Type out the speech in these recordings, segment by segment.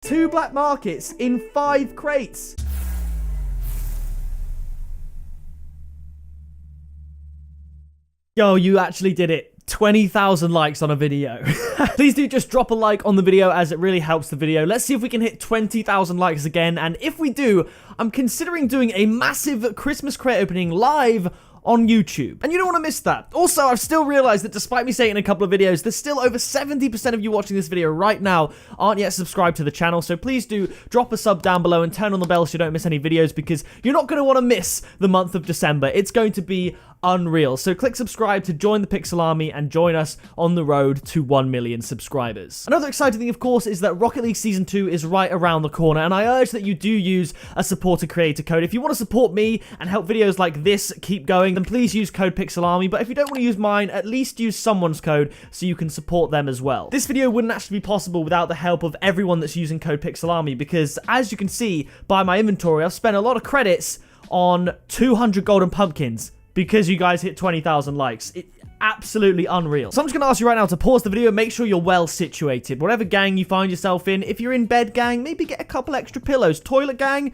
2 black markets in 5 crates. Yo, you actually did it. 20,000 likes on a video. Please do just drop a like on the video as it really helps the video. Let's see if we can hit 20,000 likes again. And if we do, I'm considering doing a massive Christmas crate opening live on YouTube. And you don't want to miss that. Also, I've still realized that despite me saying in a couple of videos, there's still over 70% of you watching this video right now aren't yet subscribed to the channel. So please do drop a sub down below and turn on the bell so you don't miss any videos, because you're not going to want to miss the month of December. It's going to be unreal. So click subscribe to join the Pixel Army and join us on the road to 1 million subscribers. Another exciting thing, of course, is that Rocket League Season 2 is right around the corner, and I urge that you do use a supporter creator code. If you want to support me and help videos like this keep going, then please use code Pixel Army. But if you don't want to use mine, at least use someone's code so you can support them as well. This video wouldn't actually be possible without the help of everyone that's using code Pixel Army, because as you can see by my inventory, I've spent a lot of credits on 200 golden pumpkins because you guys hit 20,000 likes. Absolutely unreal. So I'm just going to ask you right now to pause the video and make sure you're well situated. Whatever gang you find yourself in, if you're in bed gang, maybe get a couple extra pillows. Toilet gang,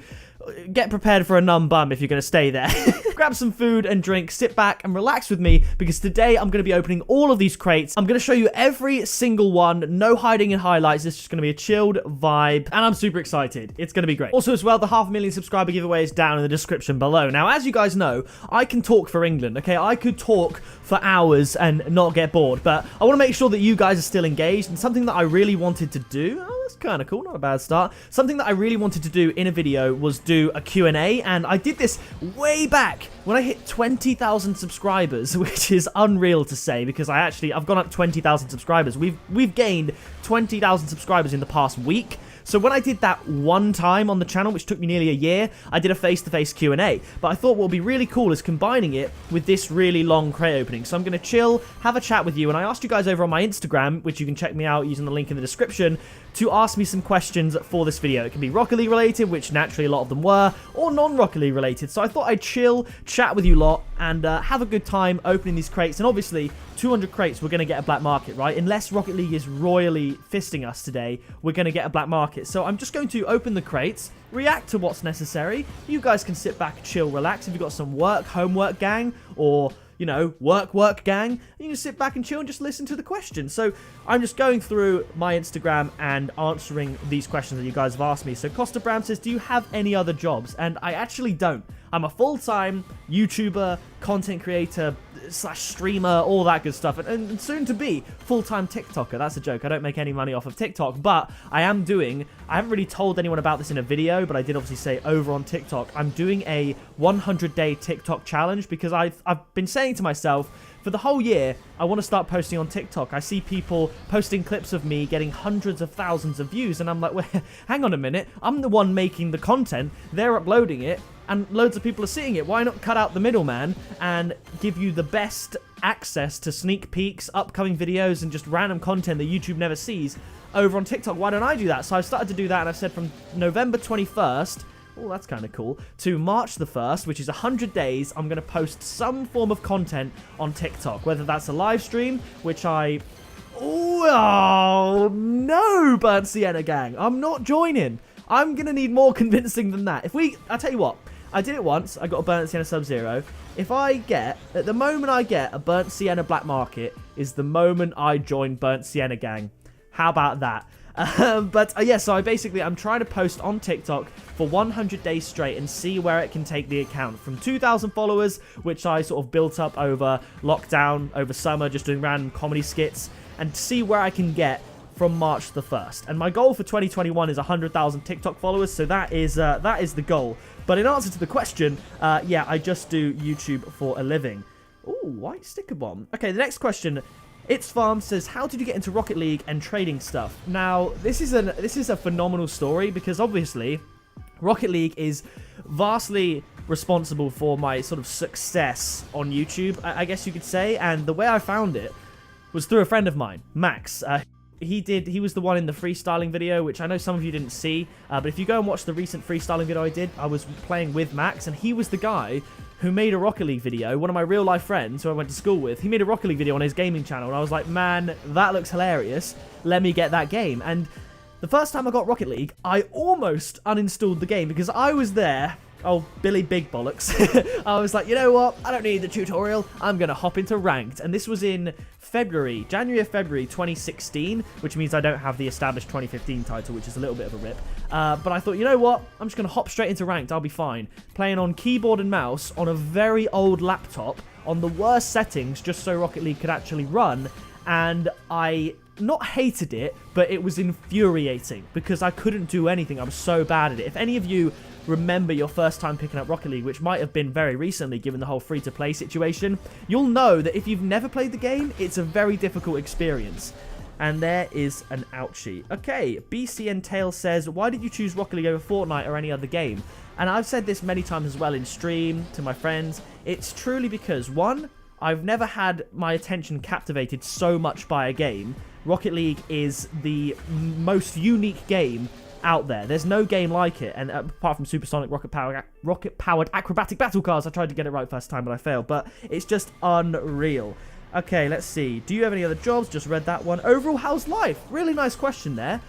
get prepared for a numb bum if you're going to stay there. Grab some food and drink, sit back and relax with me, because today I'm going to be opening all of these crates. I'm going to show you every single one, no hiding in highlights. It's just going to be a chilled vibe, and I'm super excited. It's going to be great. Also as well, the 500,000 subscriber giveaway is down in the description below. Now, as you guys know, I can talk for England, okay? I could talk for hours and not get bored, but I want to make sure that you guys are still engaged, and something that I really wanted to do, oh, that's kind of cool, not a bad start. Something that I really wanted to do in a video was do a Q&A, and I did this way back when I hit 20,000 subscribers, which is unreal to say, because I've gone up 20,000 subscribers. We've gained 20,000 subscribers in the past week. So when I did that one time on the channel, which took me nearly a year, I did a face-to-face Q&A. But I thought what would be really cool is combining it with this really long crate opening. So I'm going to chill, have a chat with you, and I asked you guys over on my Instagram, which you can check me out using the link in the description, to ask me some questions for this video. It can be Rocket League related, which naturally a lot of them were, or non-Rocket League related. So I thought I'd chill, chat with you lot, and have a good time opening these crates. And obviously, 200 crates, we're going to get a black market, right? Unless Rocket League is royally fisting us today, we're going to get a black market. So I'm just going to open the crates, react to what's necessary. You guys can sit back, chill, relax. If you've got some work, homework gang, or, you know, work gang, you can sit back and chill and just listen to the questions. So I'm just going through my Instagram and answering these questions that you guys have asked me. So Costa Brown says, do you have any other jobs? And I actually don't. I'm a full-time YouTuber, content creator, / streamer, all that good stuff, and soon to be full-time TikToker. That's a joke. I don't make any money off of TikTok, but I haven't really told anyone about this in a video, but I did obviously say over on TikTok, I'm doing a 100-day TikTok challenge, because I've been saying to myself, for the whole year, I want to start posting on TikTok. I see people posting clips of me getting hundreds of thousands of views, and I'm like, well, hang on a minute. I'm the one making the content. They're uploading it, and loads of people are seeing it. Why not cut out the middleman and give you the best access to sneak peeks, upcoming videos, and just random content that YouTube never sees over on TikTok? Why don't I do that? So I've started to do that, and I've said from November 21st, oh, that's kind of cool, to March the 1st, which is 100 days, I'm going to post some form of content on TikTok. Whether that's a live stream, which oh no, Burnt Sienna gang, I'm not joining. I'm going to need more convincing than that. I'll tell you what, I did it once, I got a Burnt Sienna Sub-Zero. At the moment I get a Burnt Sienna Black Market is the moment I join Burnt Sienna gang. How about that? Yeah, so I'm trying to post on TikTok for 100 days straight and see where it can take the account. From 2,000 followers, which I sort of built up over lockdown, over summer, just doing random comedy skits, and see where I can get from March the 1st. And my goal for 2021 is 100,000 TikTok followers, so that is the goal. But in answer to the question, yeah, I just do YouTube for a living. Ooh, white sticker bomb. Okay, the next question. It's Farm says, how did you get into Rocket League and trading stuff? Now, this is a phenomenal story, because obviously Rocket League is vastly responsible for my sort of success on YouTube, I guess you could say. And the way I found it was through a friend of mine, Max. He was the one in the freestyling video, which I know some of you didn't see, but if you go and watch the recent freestyling video I did, I was playing with Max, and he was the guy who made a Rocket League video. One of my real life friends who I went to school with, he made a Rocket League video on his gaming channel, and I was like, man, that looks hilarious. Let me get that game. And the first time I got Rocket League, I almost uninstalled the game because I was there. Oh, Billy Big Bollocks. I was like, you know what? I don't need the tutorial. I'm going to hop into ranked. And this was in January or February 2016, which means I don't have the established 2015 title, which is a little bit of a rip. But I thought, you know what? I'm just going to hop straight into ranked. I'll be fine. Playing on keyboard and mouse on a very old laptop on the worst settings just so Rocket League could actually run. And I not hated it, but it was infuriating because I couldn't do anything. I was so bad at it. If any of you remember your first time picking up Rocket League, which might have been very recently given the whole free-to-play situation, you'll know that if you've never played the game, it's a very difficult experience. And there is an ouchie. Okay, BCN Tail says, why did you choose Rocket League over Fortnite or any other game? And I've said this many times as well in stream to my friends. It's truly because, one, I've never had my attention captivated so much by a game. Rocket League is the most unique game out there. There's no game like it, and apart from Supersonic rocket-powered acrobatic battle cars, I tried to get it right first time, but I failed. But it's just unreal. Okay, let's see. Do you have any other jobs? Just read that one. Overall, how's life? Really nice question there.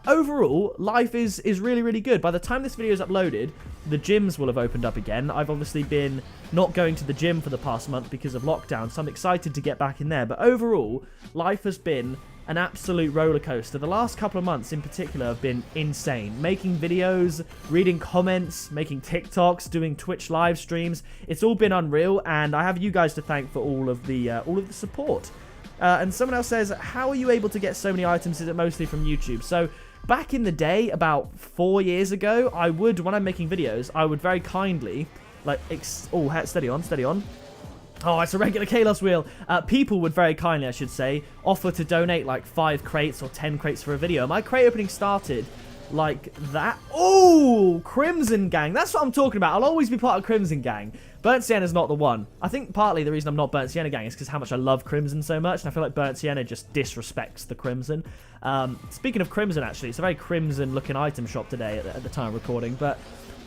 Overall, life is really, really good. By the time this video is uploaded, the gyms will have opened up again. I've obviously been not going to the gym for the past month because of lockdown, so I'm excited to get back in there. But overall, life has been an absolute roller coaster. The last couple of months in particular have been insane. Making videos, reading comments, making TikToks, doing Twitch live streams. It's all been unreal, and I have you guys to thank for all of the support. And someone else says, how are you able to get so many items? Is it mostly from YouTube? So back in the day, about 4 years ago, I would, when I'm making videos, I would very kindly, like, oh, steady on. Oh, it's a regular Kalos wheel. People would very kindly, I should say, offer to donate like 5 crates or 10 crates for a video. My crate opening started like that. Oh, Crimson Gang. That's what I'm talking about. I'll always be part of Crimson Gang. Burnt Sienna's not the one. I think partly the reason I'm not Burnt Sienna Gang is because how much I love Crimson so much, and I feel like Burnt Sienna just disrespects the Crimson. Speaking of Crimson, actually, it's a very Crimson-looking item shop today at the time of recording, but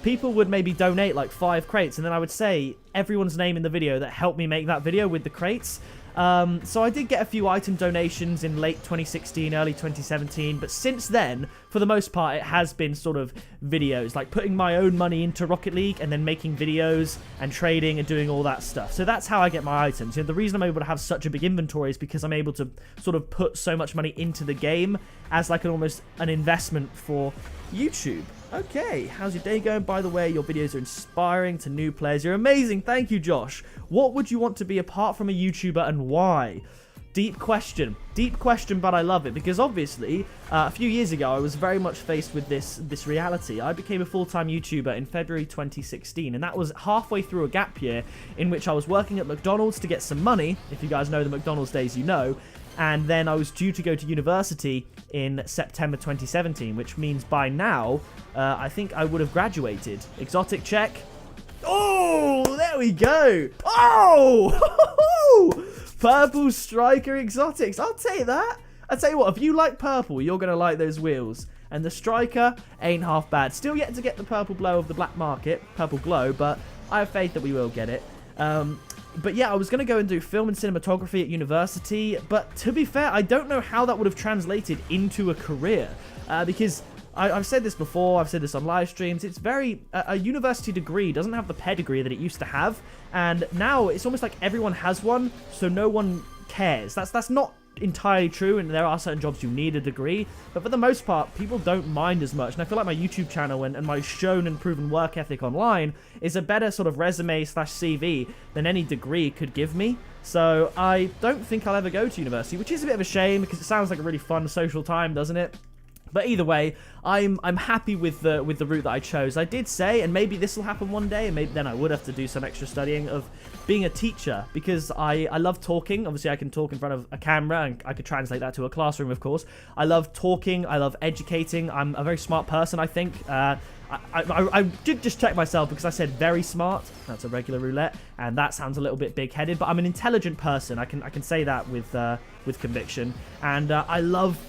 people would maybe donate like 5 crates, and then I would say everyone's name in the video that helped me make that video with the crates. So I did get a few item donations in late 2016, early 2017, but since then, for the most part, it has been sort of videos, like putting my own money into Rocket League and then making videos and trading and doing all that stuff. So that's how I get my items. You know, the reason I'm able to have such a big inventory is because I'm able to sort of put so much money into the game as like almost an investment for YouTube. Okay, how's your day going? By the way, your videos are inspiring to new players. You're amazing. Thank you, Josh. What would you want to be apart from a YouTuber and why? Deep question, but I love it because obviously a few years ago I was very much faced with this reality. I became a full-time YouTuber in February 2016, and that was halfway through a gap year in which I was working at McDonald's to get some money. If you guys know the McDonald's days, you know. And then I was due to go to university in September 2017, which means by now, I think I would have graduated. Exotic check. Oh, there we go. Oh, purple striker exotics. I'll take that. I'll tell you what, if you like purple, you're going to like those wheels. And the striker ain't half bad. Still yet to get the purple blow of the black market, purple glow, but I have faith that we will get it. But yeah, I was going to go and do film and cinematography at university, but to be fair, I don't know how that would have translated into a career, because I've said this before, I've said this on live streams, it's very, a university degree doesn't have the pedigree that it used to have, and now it's almost like everyone has one, so no one cares. That's not entirely true, and there are certain jobs you need a degree, but for the most part, people don't mind as much, and I feel like my YouTube channel and my shown and proven work ethic online is a better sort of resume / CV than any degree could give me. So I don't think I'll ever go to university, which is a bit of a shame because it sounds like a really fun social time, doesn't it? But either way, I'm happy with the route that I chose. I did say, and maybe this will happen one day, and maybe then I would have to do some extra studying of being a teacher, because I love talking. Obviously, I can talk in front of a camera, and I could translate that to a classroom, of course. I love talking. I love educating. I'm a very smart person, I think. I did just check myself because I said very smart. That's a regular roulette, and that sounds a little bit big-headed, but I'm an intelligent person. I can say that with conviction, and I love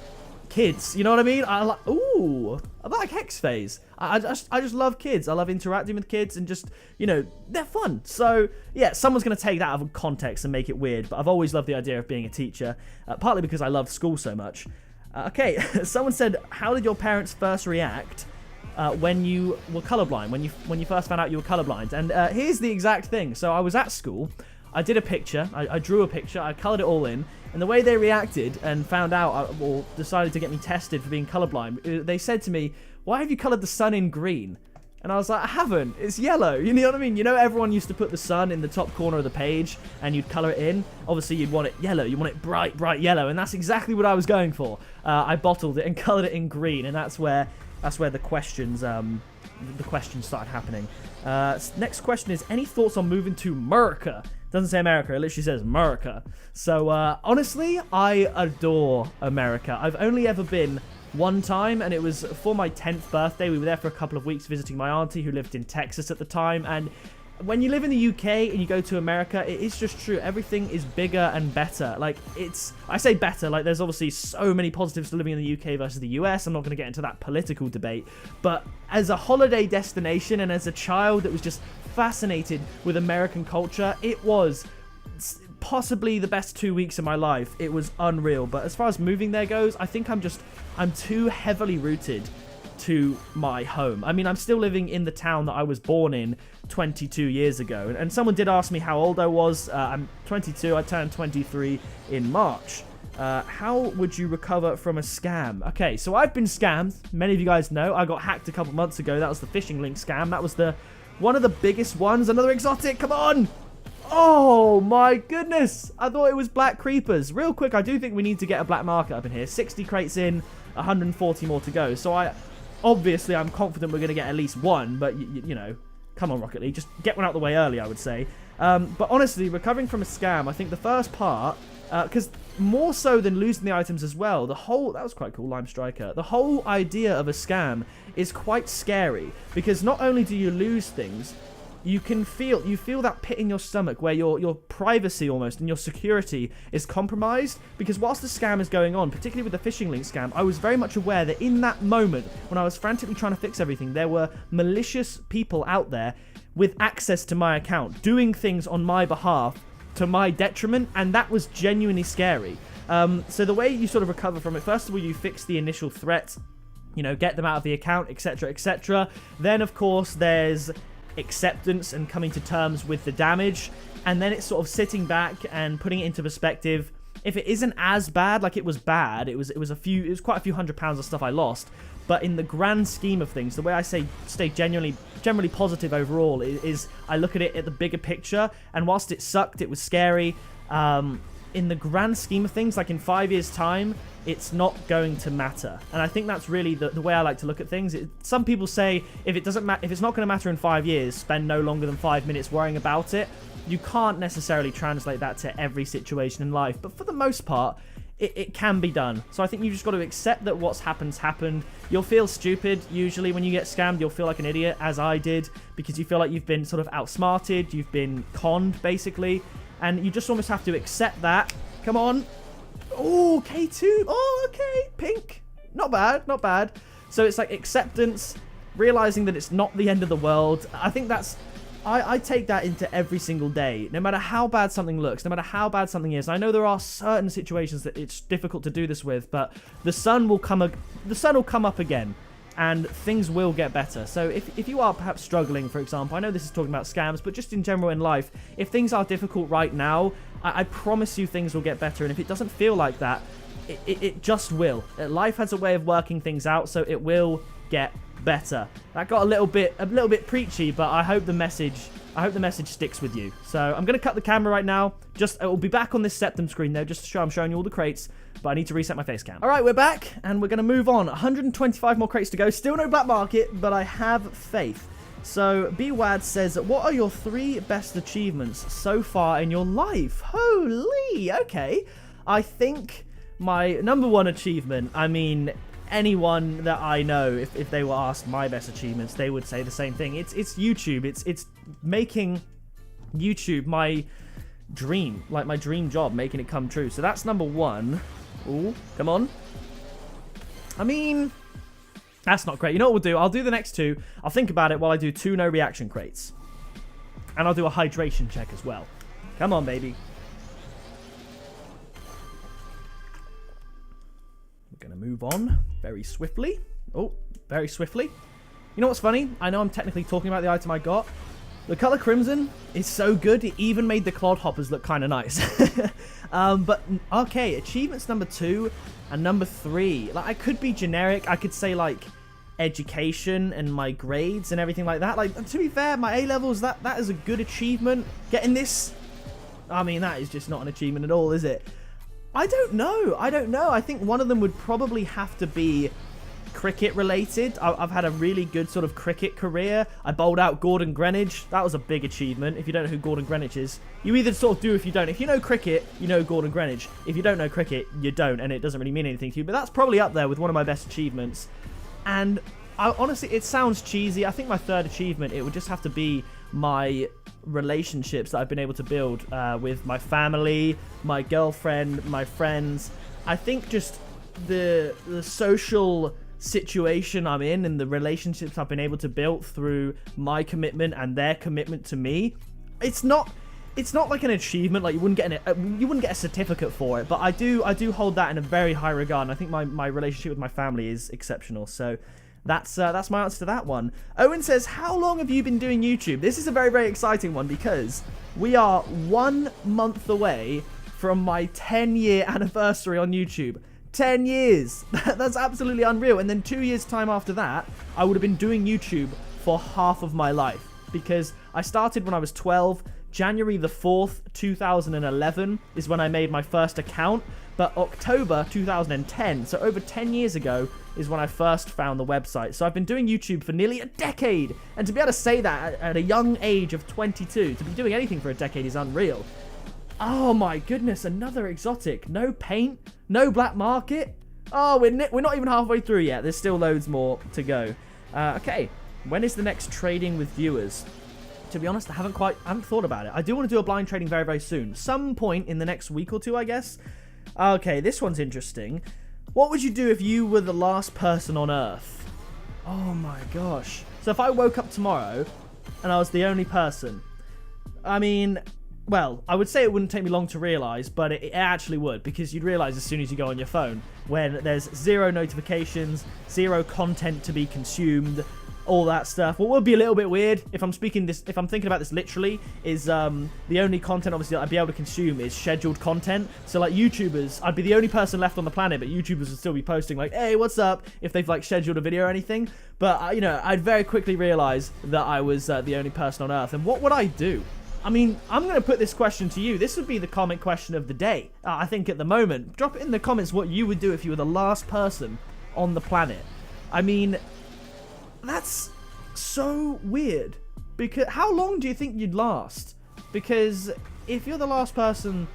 kids, you know what I mean? I like Hex Phase. I just love kids. I love interacting with kids and just, you know, they're fun. So yeah, someone's going to take that out of context and make it weird, but I've always loved the idea of being a teacher, partly because I love school so much. Okay, someone said, how did your parents first react when you were colorblind, when you first found out you were colorblind? And here's the exact thing. So I was at school, I did a picture, I drew a picture, I colored it all in, and the way they reacted and found out, or decided to get me tested for being colorblind, they said to me, why have you colored the sun in green? And I was like, I haven't, it's yellow. You know what I mean? You know, everyone used to put the sun in the top corner of the page and you'd color it in. Obviously, you'd want it yellow. You want it bright, bright yellow. And that's exactly what I was going for. I bottled it and colored it in green. And that's where the questions started happening. Next question is, any thoughts on moving to America? Doesn't say America, it literally says America. So, honestly, I adore America. I've only ever been one time, and it was for my 10th birthday. We were there for a couple of weeks visiting my auntie who lived in Texas at the time. And when you live in the UK and you go to America, it is just true. Everything is bigger and better. Like, I say better, like there's obviously so many positives to living in the UK versus the US. I'm not going to get into that political debate. But as a holiday destination and as a child that was just fascinated with American culture, it was possibly the best 2 weeks of my life. It was unreal. But as far as moving there goes, I think I'm too heavily rooted to my home. I mean, I'm still living in the town that I was born in 22 years ago. And someone did ask me how old I was. I'm 22. I turned 23 in March. How would you recover from a scam? Okay, so I've been scammed. Many of you guys know. I got hacked a couple months ago. That was the phishing link scam. That was one of the biggest ones. Another exotic. Come on! Oh my goodness, I thought it was black creepers. Real quick, I do think we need to get a black market up in here. 60 crates in, 140 more to go. So obviously I'm confident we're going to get at least one, but you know, come on Rocket League, just get one out the way early, I would say. But honestly, recovering from a scam, I think the first part, because more so than losing the items as well, that was quite cool, Lime Striker. The whole idea of a scam is quite scary, because not only do you lose things, you feel that pit in your stomach where your privacy almost and your security is compromised, because whilst the scam is going on, particularly with the phishing link scam, I was very much aware that in that moment when I was frantically trying to fix everything, there were malicious people out there with access to my account doing things on my behalf to my detriment, and that was genuinely scary. So the way you sort of recover from it, first of all, you fix the initial threat, you know, get them out of the account, etc, etc. Then of course there's acceptance and coming to terms with the damage, and then it's sort of sitting back and putting it into perspective. If it isn't as bad, like it was bad, it was quite a few £100s of stuff I lost, but in the grand scheme of things, the way I stay generally positive overall is I look at it at the bigger picture, and whilst it sucked, it was scary, in the grand scheme of things, like in 5 years time, it's not going to matter. And I think that's really the way I like to look at things. Some people say if it's not going to matter in 5 years, spend no longer than 5 minutes worrying about it. You can't necessarily translate that to every situation in life, but for the most part, it can be done. So I think you've just got to accept that what's happened. You'll feel stupid usually when you get scammed. You'll feel like an idiot, as I did, because you feel like you've been sort of outsmarted, you've been conned basically, and you just almost have to accept that. Come on. Oh, K2. Oh, okay. Pink. Not bad. Not bad. So it's like acceptance, realizing that it's not the end of the world. I think that's... I take that into every single day. No matter how bad something looks, no matter how bad something is. I know there are certain situations that it's difficult to do this with, but the sun will come up again, and things will get better. So if you are perhaps struggling, for example, I know this is talking about scams, but just in general in life, if things are difficult right now, I promise you things will get better. And if it doesn't feel like that, it just will. Life has a way of working things out, so it will get better. That got a little bit preachy, but I hope the message sticks with you. So I'm going to cut the camera right now. It will be back on this Septum screen though, just to show I'm showing you all the crates, but I need to reset my face cam. All right, we're back, and we're going to move on. 125 more crates to go. Still no black market, but I have faith. So BWAD says, what are your 3 best achievements so far in your life? Holy, okay. I think my number 1 achievement, I mean, anyone that I know, if they were asked my best achievements, they would say the same thing. It's YouTube. It's making YouTube my dream, like my dream job, making it come true. So that's number 1. Ooh, come on. I mean, that's not great. You know what we'll do? I'll do the next 2. I'll think about it while I do 2 no reaction crates. And I'll do a hydration check as well. Come on, baby. going to move on very swiftly. Oh, very swiftly. You know what's funny? I know I'm technically talking about the item I got. The color crimson is so good, it even made the clodhoppers look kind of nice. But, okay, achievements number 2 and number 3. Like, I could be generic. I could say, like, education and my grades and everything like that. Like, to be fair, my A-levels, that is a good achievement. Getting this, I mean, that is just not an achievement at all, is it? I don't know. I think one of them would probably have to be cricket related. I've had a really good sort of cricket career. I bowled out Gordon Greenwich. That was a big achievement. If you don't know who Gordon Greenwich is, you either sort of do if you don't. If you know cricket, you know Gordon Greenwich. If you don't know cricket, you don't, and it doesn't really mean anything to you. But that's probably up there with one of my best achievements. And honestly, it sounds cheesy. I think my third achievement, it would just have to be my relationships that I've been able to build with my family, my girlfriend, my friends. I think just the social situation I'm in and the relationships I've been able to build through my commitment and their commitment to me. It's not like an achievement, like you wouldn't get a certificate for it, but I do hold that in a very high regard, and I think my relationship with my family is exceptional. So that's my answer to that one. Owen says, how long have you been doing YouTube? This is a very, very exciting one because we are 1 month away from my 10-year anniversary on YouTube. 10 years. That's absolutely unreal. And then 2 years time after that, I would have been doing YouTube for half of my life, because I started when I was 12. January the 4th, 2011 is when I made my first account, but October 2010, so over 10 years ago, is when I first found the website. So I've been doing YouTube for nearly a decade, and to be able to say that at a young age of 22, to be doing anything for a decade is unreal. Oh my goodness, another exotic. No paint, no black market. Oh, we're not even halfway through yet. There's still loads more to go. Okay, when is the next trading with viewers? To be honest, I haven't thought about it. I do want to do a blind trading very, very soon. Some point in the next week or two, I guess. Okay, this one's interesting. What would you do if you were the last person on Earth? Oh my gosh. So if I woke up tomorrow and I was the only person, I mean, well, I would say it wouldn't take me long to realise, but it actually would, because you'd realise as soon as you go on your phone, when there's 0 notifications, 0 content to be consumed, all that stuff. What would be a little bit weird, if I'm thinking about this literally, is the only content obviously that I'd be able to consume is scheduled content. So like YouTubers, I'd be the only person left on the planet, but YouTubers would still be posting like, hey, what's up, if they've like scheduled a video or anything. But you know, I'd very quickly realize that I was the only person on Earth. And what would I do? I mean, I'm going to put this question to you. This would be the comment question of the day, I think, at the moment. Drop it in the comments what you would do if you were the last person on the planet. I mean, that's so weird. Because how long do you think you'd last? Because if you're the last person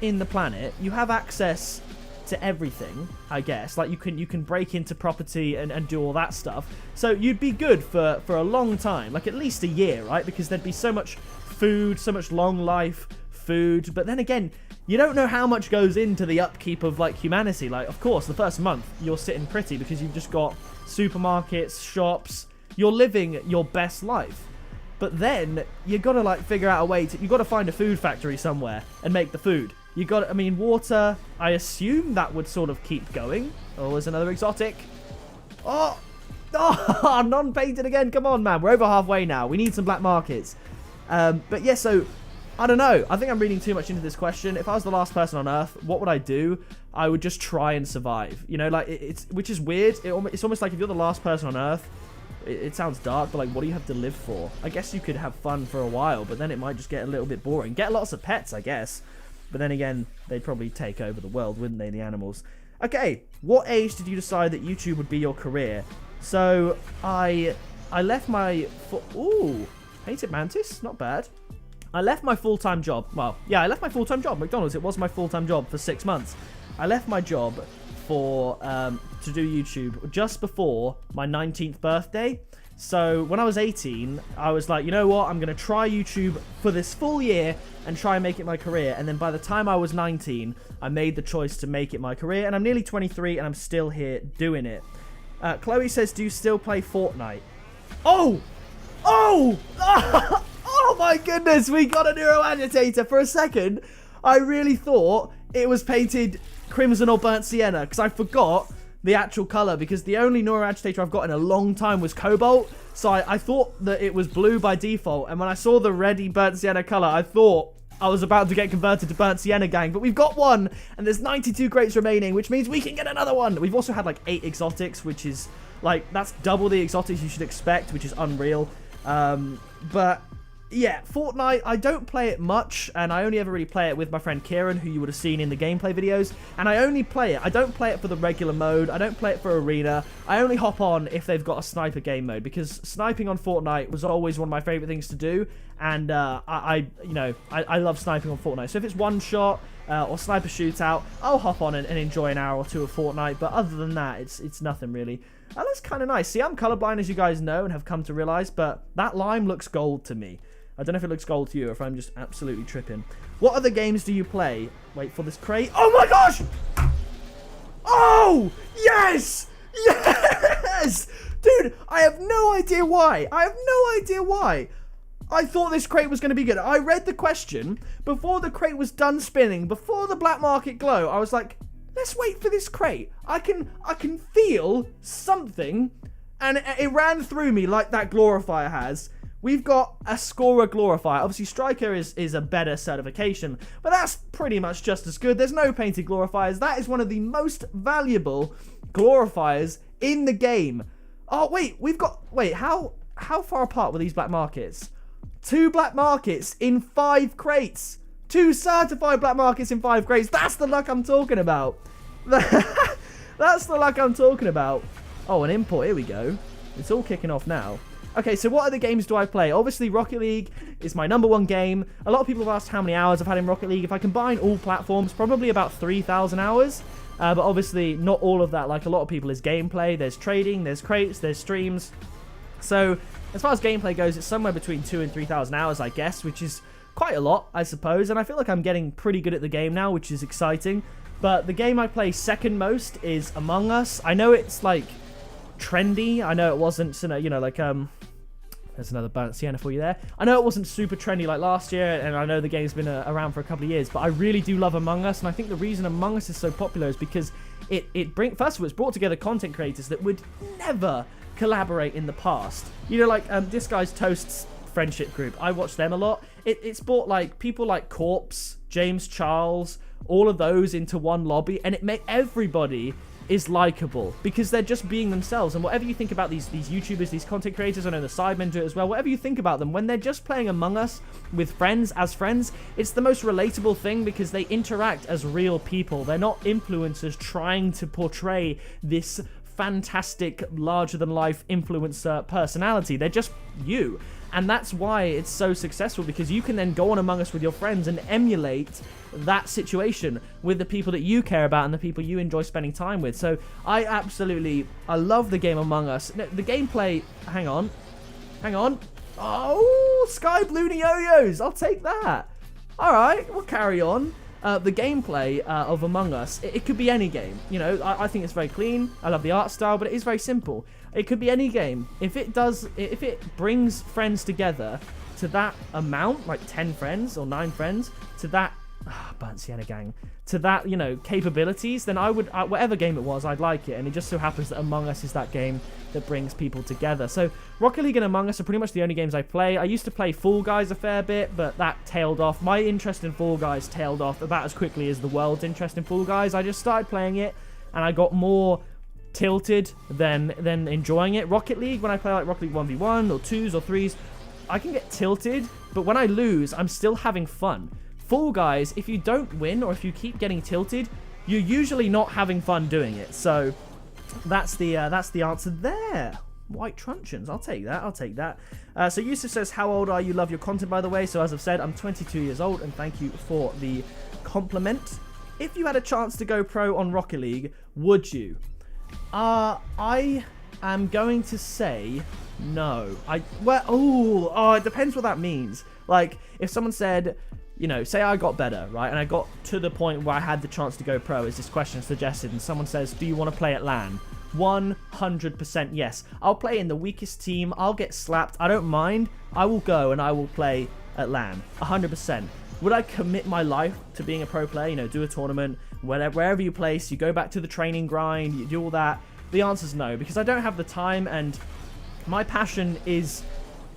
in the planet, you have access to everything, I guess. Like, you can break into property and do all that stuff. So you'd be good for a long time, like at least a year, right? Because there'd be so much food, so much long life food. But then again, you don't know how much goes into the upkeep of like humanity. Like, of course, the first month you're sitting pretty because you've just got supermarkets, shops, you're living your best life. But then you gotta like figure out a way to, you gotta find a food factory somewhere and make the food. You got, I mean, water, I assume that would sort of keep going. Oh, there's another exotic. Oh, non-painted again. Come on, man. We're over halfway now. We need some black markets. But yeah, so I don't know. I think I'm reading too much into this question. If I was the last person on Earth, what would I do? I would just try and survive. You know, like which is weird. It's almost like if you're the last person on Earth, it sounds dark, but like, what do you have to live for? I guess you could have fun for a while, but then it might just get a little bit boring. Get lots of pets, I guess. But then again, they'd probably take over the world, wouldn't they, the animals? Okay, what age did you decide that YouTube would be your career? So, I left my... Ooh, painted mantis, not bad. I left my full-time job. Well, yeah, I left my full-time job. McDonald's, it was my full-time job for 6 months. I left my job for to do YouTube just before my 19th birthday. So when I was 18, I was like, you know what? I'm going to try YouTube for this full year and try and make it my career. And then by the time I was 19, I made the choice to make it my career. And I'm nearly 23 and I'm still here doing it. Chloe says, do you still play Fortnite? Oh! Oh! Oh my goodness, we got a neuroagitator. For a second, I really thought it was painted crimson or burnt sienna because I forgot the actual color, because the only neuroagitator I've got in a long time was cobalt. So I thought that it was blue by default. And when I saw the reddy burnt sienna color, I thought I was about to get converted to burnt sienna gang. But we've got one, and there's 92 crates remaining, which means we can get another one. We've also had like 8 exotics, which is like, that's double the exotics you should expect, which is unreal. But yeah, Fortnite, I don't play it much, and I only ever really play it with my friend Kieran, who you would have seen in the gameplay videos, and I only play it. I don't play it for the regular mode. I don't play it for arena. I only hop on if they've got a sniper game mode, because sniping on Fortnite was always one of my favorite things to do, and I love sniping on Fortnite. So if it's one shot or sniper shootout, I'll hop on and enjoy an hour or two of Fortnite, but other than that, it's nothing really. And that's kind of nice. See, I'm colorblind, as you guys know and have come to realize, but that lime looks gold to me. I don't know if it looks gold to you or if I'm just absolutely tripping. What other games do you play? Wait for this crate. Oh my gosh! Oh! Yes! Yes! Dude, I have no idea why. I have no idea why. I thought this crate was going to be good. I read the question before the crate was done spinning, before the black market glow. I was like, let's wait for this crate. I can feel something, and it ran through me like that glorifier has. We've got a scorer glorifier. Obviously, striker is a better certification, but that's pretty much just as good. There's no painted glorifiers. That is one of the most valuable glorifiers in the game. Oh, wait, how far apart were these black markets? 2 black markets in 5 crates. 2 certified black markets in 5 crates. That's the luck I'm talking about. That's the luck I'm talking about. Oh, an import. Here we go. It's all kicking off now. Okay, so what other games do I play? Obviously, Rocket League is my #1 game. A lot of people have asked how many hours I've had in Rocket League. If I combine all platforms, probably about 3,000 hours. But obviously, not all of that, like a lot of people, is gameplay. There's trading, there's crates, there's streams. So, as far as gameplay goes, it's somewhere between 2,000 and 3,000 hours, I guess, which is quite a lot, I suppose. And I feel like I'm getting pretty good at the game now, which is exciting. But the game I play second most is Among Us. I know it's, like, trendy. I know it wasn't, you know, like, there's another burnt sienna for you there. I know it wasn't super trendy like last year, and I know the game's been around for a couple of years, but I really do love Among Us, and I think the reason Among Us is so popular is because first of all, it's brought together content creators that would never collaborate in the past. You know, like, This Guy's Toast's friendship group. I watch them a lot. It's brought, like, people like Corpse, James Charles, all of those into one lobby, and it made everybody is likable because they're just being themselves. And whatever you think about these YouTubers, these content creators, I know the Sidemen do it as well, whatever you think about them, when they're just playing Among Us with friends, as friends, it's the most relatable thing because they interact as real people. They're not influencers trying to portray this fantastic, larger-than-life influencer personality. They're just you. And that's why it's so successful, because you can then go on Among Us with your friends and emulate that situation with the people that you care about and the people you enjoy spending time with. So I love the game Among Us. The gameplay, hang on. Oh, Sky Bloony Yo-Yos, I'll take that. All right, we'll carry on. The gameplay of Among Us, it could be any game. You know, I think it's very clean. I love the art style, but it is very simple. It could be any game. If it brings friends together to that amount, like 10 friends or 9 friends, to that, burnt sienna gang, to that, you know, capabilities, then I would, whatever game it was, I'd like it. And it just so happens that Among Us is that game that brings people together. So Rocket League and Among Us are pretty much the only games I play. I used to play Fall Guys a fair bit, but that tailed off. My interest in Fall Guys tailed off about as quickly as the world's interest in Fall Guys. I just started playing it, and I got more tilted than enjoying it. Rocket League, when I play like Rocket League 1v1 or 2s or 3s, I can get tilted, but when I lose, I'm still having fun. Fall Guys, if you don't win or if you keep getting tilted, you're usually not having fun doing it. So that's the answer there. White truncheons, I'll take that. So Yusuf says, how old are you? Love your content, by the way. So as I've said, I'm 22 years old, and thank you for the compliment. If you had a chance to go pro on Rocket League, would you? I am going to say no. It depends what that means. Like, if someone said, you know, say I got better, right, and I got to the point where I had the chance to go pro, as this question suggested, and someone says, do you want to play at LAN? 100% yes. I'll play in the weakest team. I'll get slapped. I don't mind. I will go and I will play at LAN. 100%. Would I commit my life to being a pro player, you know, do a tournament, wherever you place, you go back to the training grind, you do all that? The answer's no, because I don't have the time, and my passion is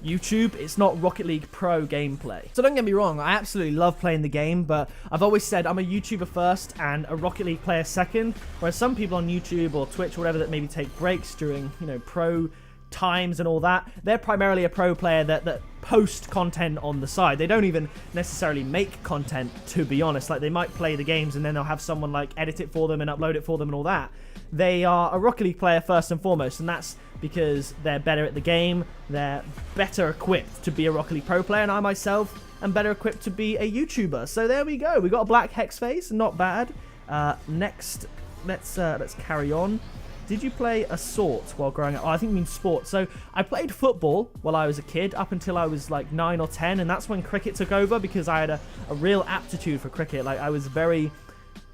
YouTube. It's not Rocket League Pro gameplay. So don't get me wrong, I absolutely love playing the game, but I've always said I'm a YouTuber first and a Rocket League player second, whereas some people on YouTube or Twitch or whatever that maybe take breaks during, you know, pro times and all that, they're primarily a pro player that post content on the side. They don't even necessarily make content, to be honest. Like, they might play the games and then they'll have someone like edit it for them and upload it for them and all that. They are a Rocket League player first and foremost, and that's because they're better at the game, they're better equipped to be a Rocket League Pro player, and I myself am better equipped to be a YouTuber. So there we go. We got a black hex face, not bad. Next, let's carry on. Did you play Assault while growing up? Oh, I think you mean sport. So I played football while I was a kid up until I was like 9 or 10, and that's when cricket took over because I had a real aptitude for cricket. Like, I was very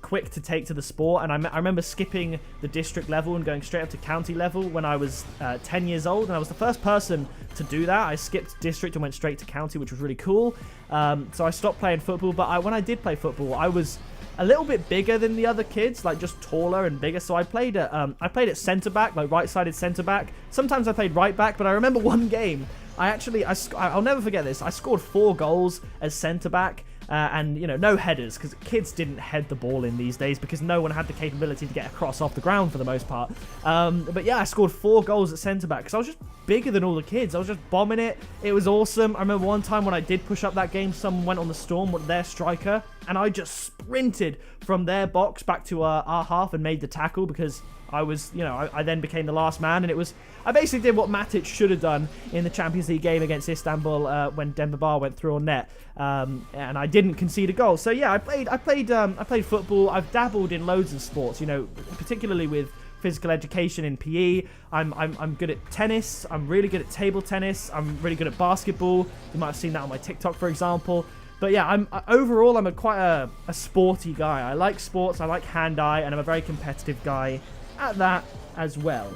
quick to take to the sport, and I remember skipping the district level and going straight up to county level when I was 10 years old, and I was the first person to do that. I skipped district and went straight to county, which was really cool. So I stopped playing football, but when I did play football, I was a little bit bigger than the other kids, like just taller and bigger. So I played at centre back, like right-sided centre back. Sometimes I played right back, but I remember one game I'll never forget this. I scored 4 goals as centre back. And, you know, no headers, because kids didn't head the ball in these days because no one had the capability to get across off the ground for the most part. But yeah, I scored 4 goals at centre-back because I was just bigger than all the kids. I was just bombing it. It was awesome. I remember one time when I did push up that game, someone went on the Storm with their striker, and I just sprinted from their box back to our half and made the tackle because I was, you know, I then became the last man, and I basically did what Matic should have done in the Champions League game against Istanbul when Demba Ba went through on net, and I didn't concede a goal. So yeah, I played football. I've dabbled in loads of sports, you know, particularly with physical education in PE. I'm good at tennis. I'm really good at table tennis. I'm really good at basketball. You might have seen that on my TikTok, for example. But yeah, overall I'm quite a sporty guy. I like sports. I like hand-eye, and I'm a very competitive guy at that as well.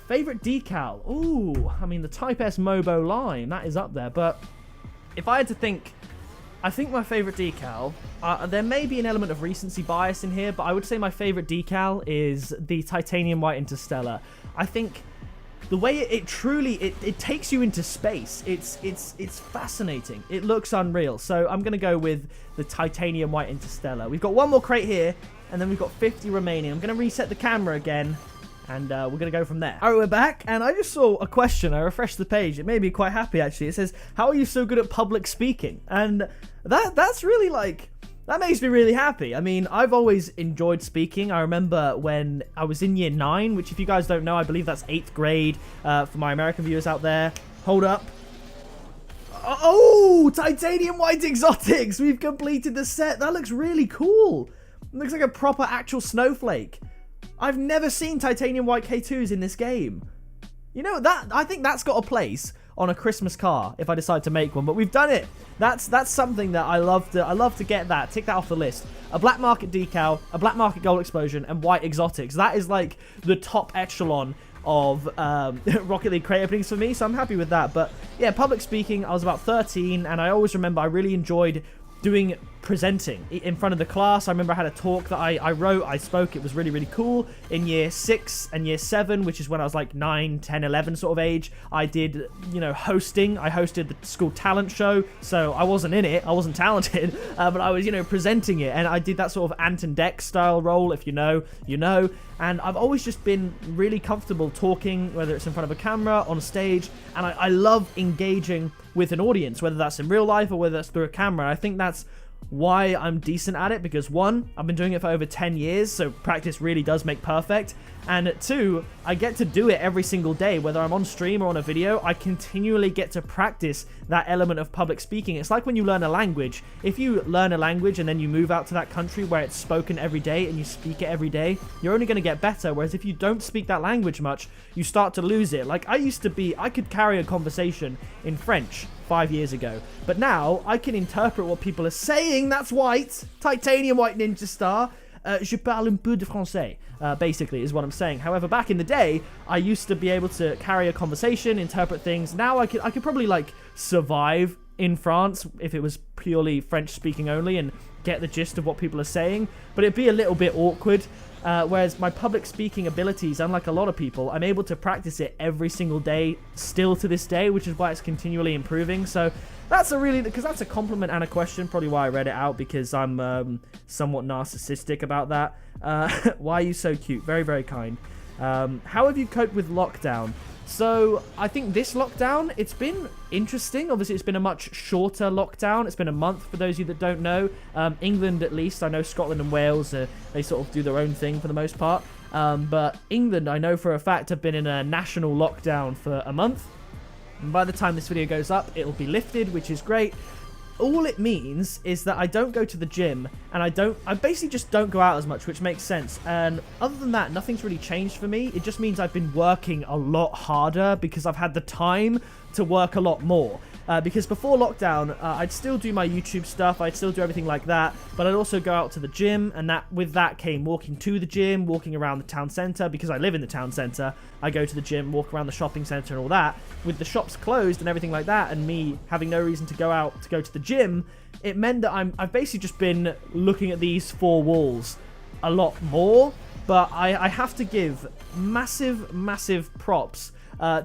Favorite decal? Ooh, I mean, the Type S Mobo line, that is up there. But if I had to think, I think my favorite decal, there may be an element of recency bias in here, but I would say my favorite decal is the Titanium White Interstellar. I think the way it truly takes you into space. It's fascinating. It looks unreal. So I'm gonna go with the Titanium White Interstellar. We've got one more crate here, and then we've got 50 remaining. I'm going to reset the camera again, and we're going to go from there. All right, we're back, and I just saw a question. I refreshed the page. It made me quite happy, actually. It says, how are you so good at public speaking? And that's really, like, that makes me really happy. I mean, I've always enjoyed speaking. I remember when I was in year 9, which if you guys don't know, I believe that's 8th grade for my American viewers out there. Hold up. Oh, Titanium White Exotics. We've completed the set. That looks really cool. It looks like a proper actual snowflake. I've never seen Titanium White K2s in this game. You know, I think that's got a place on a Christmas car if I decide to make one, but we've done it. That's something that I love to get that. Tick that off the list. A black market decal, a black market gold explosion, and white exotics. That is like the top echelon of Rocket League crate openings for me, so I'm happy with that. But yeah, public speaking, I was about 13, and I always remember I really enjoyed doing presenting in front of the class. I remember I had a talk that I wrote, I spoke, it was really, really cool. In year 6 and year 7, which is when I was like 9, 10, 11 sort of age, I did, you know, hosting. I hosted the school talent show, so I wasn't in it, I wasn't talented, but I was, you know, presenting it, and I did that sort of Anton Deck style role. If you know, you know. And I've always just been really comfortable talking, whether it's in front of a camera, on stage, and I love engaging with an audience, whether that's in real life or whether that's through a camera. I think that's why I'm decent at it, because 1, I've been doing it for over 10 years, so practice really does make perfect, and 2, I get to do it every single day, whether I'm on stream or on a video. I continually get to practice that element of public speaking. It's like when you learn a language. If you learn a language and then you move out to that country where it's spoken every day and you speak it every day, you're only going to get better, whereas if you don't speak that language much, you start to lose it. Like, I could carry a conversation in French 5 years ago, but now I can interpret what people are saying. That's white. Titanium White Ninja Star. Je parle un peu de français, basically, is what I'm saying. However, back in the day, I used to be able to carry a conversation, interpret things. Now I could probably, like, survive in France if it was purely French speaking only, and get the gist of what people are saying, but it'd be a little bit awkward. Whereas my public speaking abilities, unlike a lot of people, I'm able to practice it every single day, still to this day, which is why it's continually improving. So that's because that's a compliment and a question, probably why I read it out, because I'm somewhat narcissistic about that. Why are you so cute? Very, very kind. How have you coped with lockdown? So I think this lockdown, it's been interesting. Obviously, it's been a much shorter lockdown. It's been a month for those of you that don't know. England, at least. I know Scotland and Wales, they sort of do their own thing for the most part. But England, I know for a fact, have been in a national lockdown for a month. And by the time this video goes up, it'll be lifted, which is great. All it means is that I don't go to the gym, and I basically just don't go out as much, which makes sense. And other than that, nothing's really changed for me. It just means I've been working a lot harder because I've had the time to work a lot more. Because before lockdown, I'd still do my YouTube stuff, I'd still do everything like that, but I'd also go out to the gym, and with that came walking to the gym, walking around the town centre. Because I live in the town centre, I go to the gym, walk around the shopping centre and all that. With the shops closed and everything like that, and me having no reason to go out to go to the gym, it meant that I've basically just been looking at these four walls a lot more. But I have to give massive props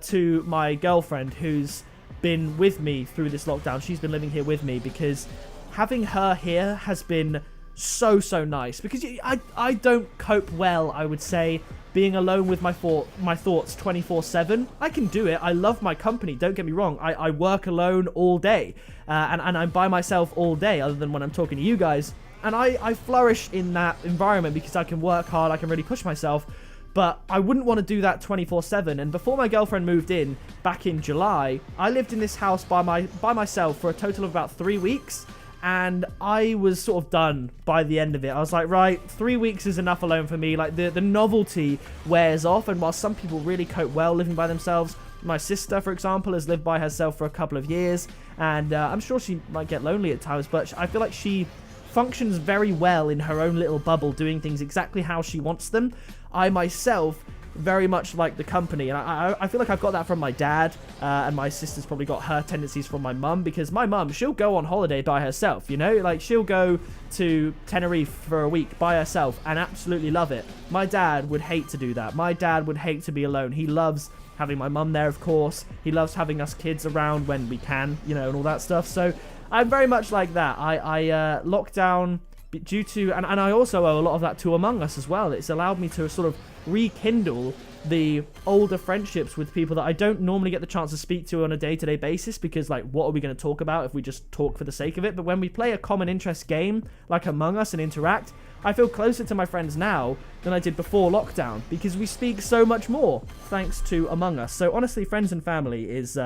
to my girlfriend, who's been with me through this lockdown. She's been living here with me, because having her here has been so nice, because I don't cope well, I would say, being alone with my thoughts 24/7. I can do it. I love my company, don't get me wrong. I work alone all day, and I'm by myself all day, other than when I'm talking to you guys, and I flourish in that environment because I can work hard, I can really push myself. But I wouldn't want to do that 24/7. And before my girlfriend moved in back in July, I lived in this house by myself for a total of about 3 weeks. And I was sort of done by the end of it. I was like, right, 3 weeks is enough alone for me. Like, the novelty wears off. And while some people really cope well living by themselves, my sister, for example, has lived by herself for a couple of years. And I'm sure she might get lonely at times, but I feel like she functions very well in her own little bubble, doing things exactly how she wants them. I myself very much like the company, and I feel like I've got that from my dad, and my sister's probably got her tendencies from my mum, because my mum, she'll go on holiday by herself, you know, like she'll go to Tenerife for a week by herself and absolutely love it. My dad would hate to do that. My dad would hate to be alone. He loves having my mum there, of course. He loves having us kids around when we can, you know, and all that stuff. So I'm very much like that. I lockdown due to, and I also owe a lot of that to Among Us as well. It's allowed me to sort of rekindle the older friendships with people that I don't normally get the chance to speak to on a day-to-day basis, because, like, what are we going to talk about if we just talk for the sake of it? But when we play a common interest game like Among Us and interact, I feel closer to my friends now than I did before lockdown, because we speak so much more thanks to Among Us. So honestly, friends and family is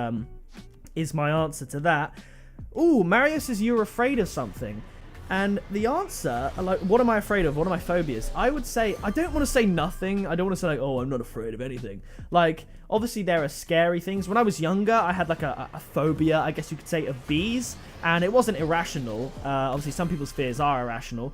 my answer to that. Ooh, Mario says you're afraid of something. And the answer, like, what am I afraid of? What are my phobias? I would say, I don't want to say nothing. I don't want to say, like, oh, I'm not afraid of anything. Like, obviously there are scary things. When I was younger, I had, like, a phobia, I guess you could say, of bees. And it wasn't irrational. Obviously, some people's fears are irrational.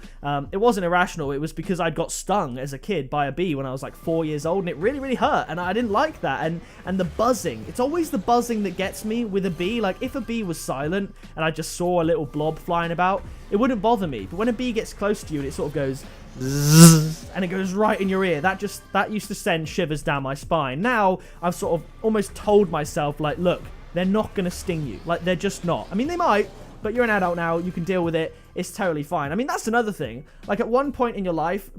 It wasn't irrational. It was because I'd got stung as a kid by a bee when I was, like, 4 years old. And it really, really hurt. And I didn't like that. And the buzzing. It's always the buzzing that gets me with a bee. Like, if a bee was silent and I just saw a little blob flying about, it wouldn't bother me. But when a bee gets close to you and it sort of goes zzz, and it goes right in your ear, that used to send shivers down my spine. Now I've sort of almost told myself, like, look, they're not gonna sting you. Like, they're just not. I mean, they might, but you're an adult now, you can deal with it. It's totally fine. I mean, that's another thing. Like, at one point in your life,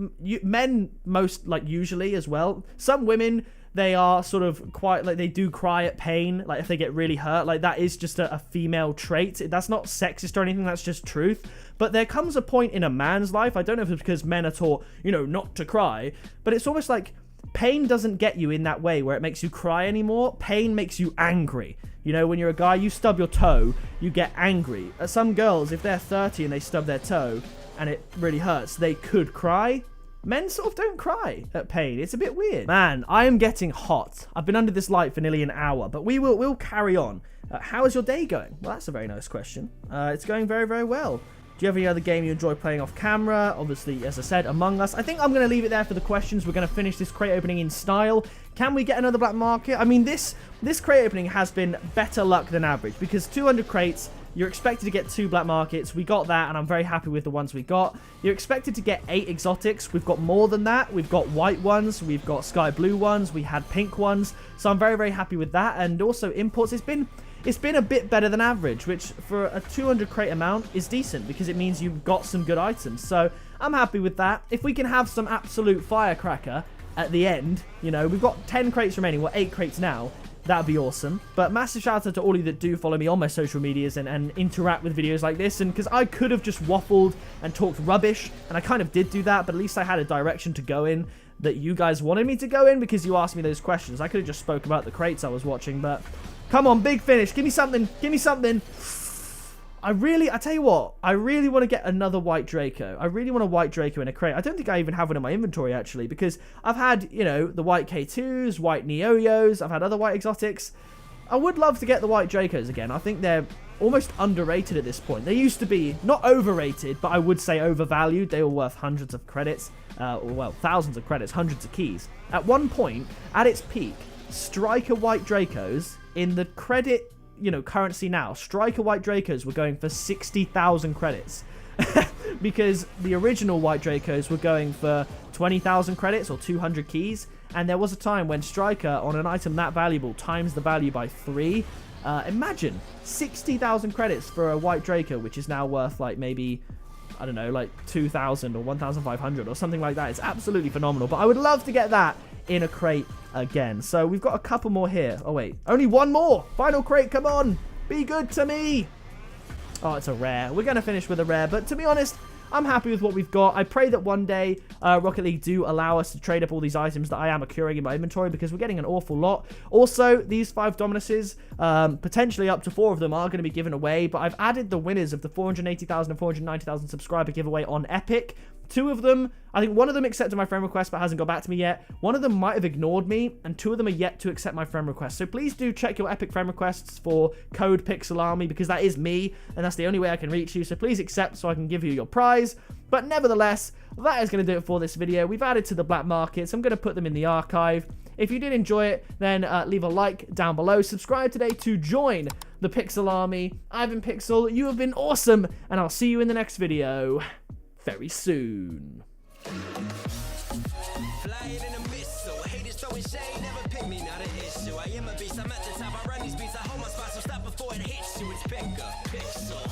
men most, like, usually as well, some women, they are sort of quite, like, they do cry at pain, like, if they get really hurt. Like, that is just a female trait. That's not sexist or anything, that's just truth. But there comes a point in a man's life, I don't know if it's because men are taught, you know, not to cry, but it's almost like pain doesn't get you in that way where it makes you cry anymore. Pain makes you angry. You know, when you're a guy, you stub your toe, you get angry. Some girls, if they're 30 and they stub their toe and it really hurts, they could cry. Men sort of don't cry at pain. It's a bit weird. Man, I am getting hot. I've been under this light for nearly an hour, but we'll carry on. How is your day going? Well, that's a very nice question. It's going very, very well. Do you have any other game you enjoy playing off camera? Obviously, as I said, Among Us. I think I'm going to leave it there for the questions. We're going to finish this crate opening in style. Can we get another black market? I mean, this crate opening has been better luck than average, because 200 crates, You're expected to get 2 black markets. We got that, and I'm very happy with the ones we got. You're expected to get 8 exotics. We've got more than that. We've got white ones. We've got sky blue ones. We had pink ones. So I'm very, very happy with that. And also imports, it's been a bit better than average, which for a 200 crate amount is decent because it means you've got some good items. So I'm happy with that. If we can have some absolute firecracker at the end, you know, we've got 10 crates remaining. We're 8 crates now. That'd be awesome. But massive shout out to all of you that do follow me on my social medias and interact with videos like this. And because I could have just waffled and talked rubbish, and I kind of did do that, but at least I had a direction to go in that you guys wanted me to go in because you asked me those questions. I could have just spoke about the crates I was watching, but come on, big finish. Give me something. Give me something. I tell you what, I really want to get another white Draco. I really want a white Draco in a crate. I don't think I even have one in my inventory, actually, because I've had, you know, the white K2s, white Neoyos, I've had other white exotics. I would love to get the white Dracos again. I think they're almost underrated at this point. They used to be, not overrated, but I would say overvalued. They were worth hundreds of credits, well, thousands of credits, hundreds of keys. At one point, at its peak, striker white Dracos in the credit, you know, currency now, striker white Dracos were going for 60,000 credits because the original white Dracos were going for 20,000 credits or 200 keys, and there was a time when striker on an item that valuable times the value by 3. Imagine 60,000 credits for a white Draco, which is now worth like maybe, I don't know, like 2,000 or 1,500 or something like that. It's absolutely phenomenal, but I would love to get that in a crate again. So we've got a couple more here. Oh wait, only one more. Final crate, come on, be good to me. Oh, it's a rare. We're gonna finish with a rare, but to be honest, I'm happy with what we've got. I pray that one day Rocket League do allow us to trade up all these items that I am accruing in my inventory, because we're getting an awful lot. Also, these 5 Dominuses, potentially up to 4 of them are going to be given away, but I've added the winners of the 480,000 and 490,000 subscriber giveaway on Epic. 2 of them, I think one of them accepted my friend request but hasn't got back to me yet. One of them might have ignored me, and 2 of them are yet to accept my friend request. So please do check your Epic friend requests for code Pixel Army, because that is me, and that's the only way I can reach you. So please accept so I can give you your prize. But nevertheless, that is going to do it for this video. We've added to the black markets. I'm going to put them in the archive. If you did enjoy it, then leave a like down below. Subscribe today to join the Pixel Army. I've been Pixel. You have been awesome, and I'll see you in the next video very soon. Flying in a missile, haters throwing shade, never pick me, not an issue. I am a beast, I'm at the top, I run these beats, I hold my spot, so stop before it hits you. It's pick up, pixel.